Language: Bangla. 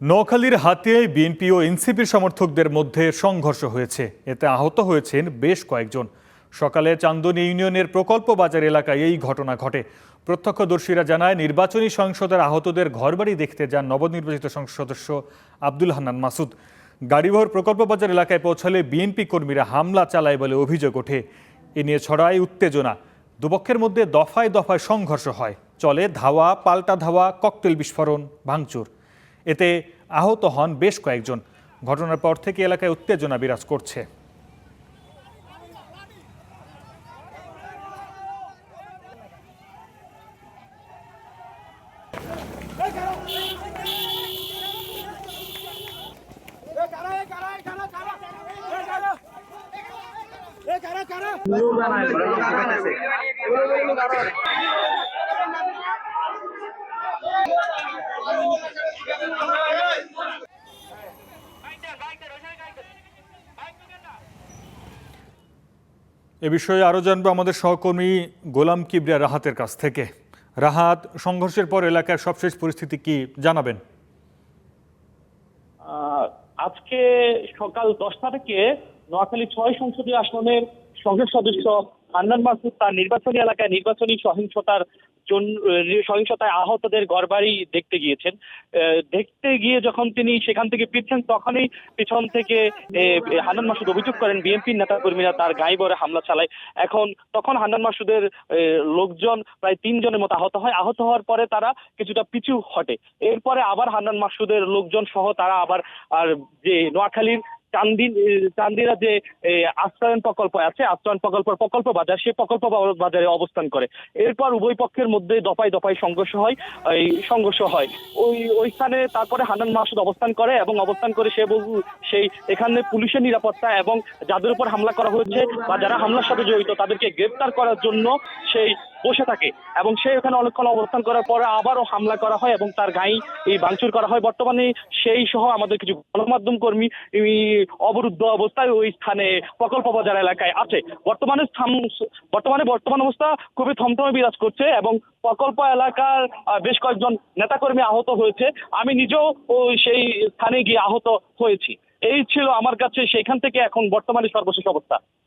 নোয়াখালীর হাতিয়ায় বিএনপি ও এনসিপির সমর্থকদের মধ্যে সংঘর্ষ হয়েছে। এতে আহত হয়েছেন বেশ কয়েকজন। সকালে চান্দনী ইউনিয়নের প্রকল্প বাজার এলাকায় এই ঘটনা ঘটে। প্রত্যক্ষদর্শীরা জানায়, নির্বাচনী সহিংসতার আহতদের ঘরবাড়ি দেখতে যান নবনির্বাচিত সংসদ সদস্য আব্দুল হান্নান মাসুদ। গাড়িবহর প্রকল্প বাজার এলাকায় পৌঁছালে বিএনপি কর্মীরা হামলা চালায় বলে অভিযোগ ওঠে। এ নিয়ে ছড়ায় উত্তেজনা। দুপক্ষের মধ্যে দফায় দফায় সংঘর্ষ হয়। চলে ধাওয়া, পাল্টা ধাওয়া, ককটেল বিস্ফোরণ, ভাঙচুর। এতে আহত হন বেশ কয়েকজন। ঘটনার পর থেকে এলাকায় উত্তেজনা বিরাজ করছে। এ বিষয়ে আরো জানবো আমাদের সহকর্মী গোলাম কিবরিয়া রাহাতের কাছ থেকে। রাহাত, সংঘর্ষের পর এলাকার সবশেষ পরিস্থিতি কি জানাবেন? আজকে সকাল 10টা থেকে নোয়াখালী 6 সংসদীয় আসনের সংসদ সদস্য হান্নান মাসুদ তার নির্বাচনী এলাকায় নির্বাচনী সহিংসতায় আহতদের ঘরবাড়ি দেখতে গিয়েছেন। দেখতে গিয়ে যখন তিনি সেখান থেকে ফিরছেন, তখনই পিছন থেকে হান্নান মাসুদ অভিযোগ করেন বিএনপির নেতাকর্মীরা তার গায়ে ভরে হামলা চালায়। তখন হান্নান মাসুদের লোকজন প্রায় 3 জনের মতো আহত হয়। আহত হওয়ার পরে তারা কিছুটা পিছু হটে। এরপরে আবার হান্নান মাসুদের লোকজন সহ তারা আবার যে নোয়াখালীর চান্দিরা যে আশ্রয়ন প্রকল্প আছে, আশ্রয়ন প্রকল্প বাজার, সেই প্রকল্প বাজারে অবস্থান করে। এরপর উভয় পক্ষের মধ্যে দফায় দফায় সংঘর্ষ হয়। ওই স্থানে তারপরে হান্নান মাসুদ অবস্থান করে এবং অবস্থান করে সেই এখানে পুলিশের নিরাপত্তা এবং যাদের উপর হামলা করা হয়েছে বা যারা হামলার সাথে জড়িত তাদেরকে গ্রেপ্তার করার জন্য সেই বসে থাকে এবং সে এখানে অনেকক্ষণ অবস্থান করার পরে আবারও হামলা করা হয় এবং তার গায়ে ভাঙচুর করা হয়। বর্তমানে সেই সহ আমাদের কিছু গণমাধ্যম কর্মী অবরুদ্ধ অবস্থায় ওই স্থানে প্রকল্প বাজার এলাকায় আছে। বর্তমান অবস্থা খুবই থমথমে বিরাজ করছে এবং প্রকল্প এলাকার বেশ কয়েকজন নেতাকর্মী আহত হয়েছে। আমি নিজেও সেই স্থানে গিয়ে আহত হয়েছি। এই ছিল আমার কাছে সেইখান থেকে এখন বর্তমানে সর্বশেষ অবস্থা।